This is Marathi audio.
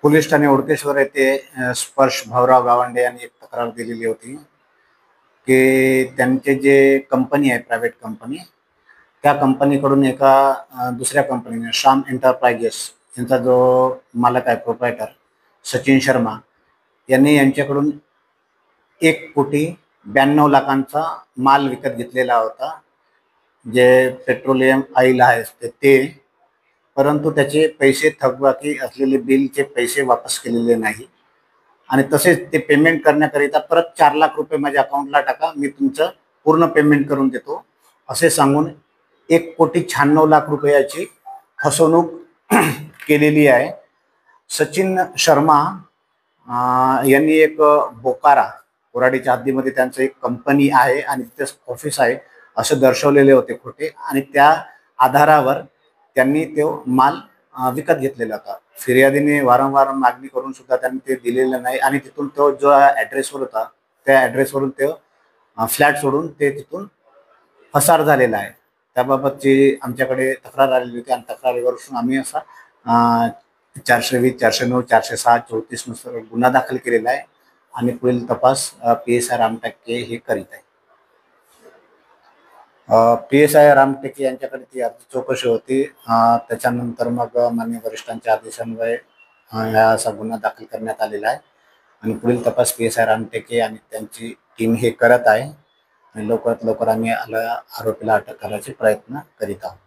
पोलीस ठाणे ओडकेश्वर येथे स्पर्श भाऊराव गावंडे यांनी एक तक्रार दिलेली होती की त्यांचे जे कंपनी आहे प्रायव्हेट कंपनी, त्या कंपनीकडून एका दुसऱ्या कंपनीने श्याम एंटरप्राइजेस यांचा जो मालक आहे प्रोप्रायटर सचिन शर्मा यांनी यांच्याकडून 1,92,00,000चा माल विकत घेतलेला होता, जे पेट्रोलियम ऑइल आहे ते, परंतु त्याचे पैसे थकबाकी असलेले बिलचे पैसे वापस केलेले नाही आणि तसेच ते पेमेंट करण्याकरिता परत 4,00,000 रुपये माझ्या अकाउंटला टाका, मी तुमचं पूर्ण पेमेंट करून देतो असे सांगून 1,96,00,000 रुपयाची फसवणूक केलेली आहे. सचिन शर्मा यांनी एक बोकारा कोराडीच्या हद्दीमध्ये त्यांचं एक कंपनी आहे आणि तिथे ऑफिस आहे असं दर्शवलेले होते खोटे, आणि त्या आधारावर त्यांनी तो माल विकत घेतलेला होता. फिर्यादीने वारंवार मागणी करून सुद्धा त्यांनी ते दिलेलं नाही आणि तिथून तो जो ॲड्रेसवर होता त्या ॲड्रेसवरून तो फ्लॅट सोडून ते तिथून फसार झालेला आहे. त्याबाबतची आमच्याकडे तक्रार आलेली होती आणि तक्रारीवरून आम्ही असा 420, 409, 406, 34 नुसार गुन्हा दाखल केलेला आहे आणि पुढील तपास PSI रामटेके हे करीत आहे. PSI रामटेके यांच्याकडे ती अर्धी चौकशी होती. त्याच्यानंतर मग माननीय वरिष्ठांच्या आदेशान्वये हा असा गुन्हा दाखल करण्यात आलेला आहे आणि पुढील तपास PSI रामटेके आणि त्यांची टीम हे करत आहे आणि लवकरात लवकर आम्ही आरोपीला अटक करण्याचे प्रयत्न करीत आहोत.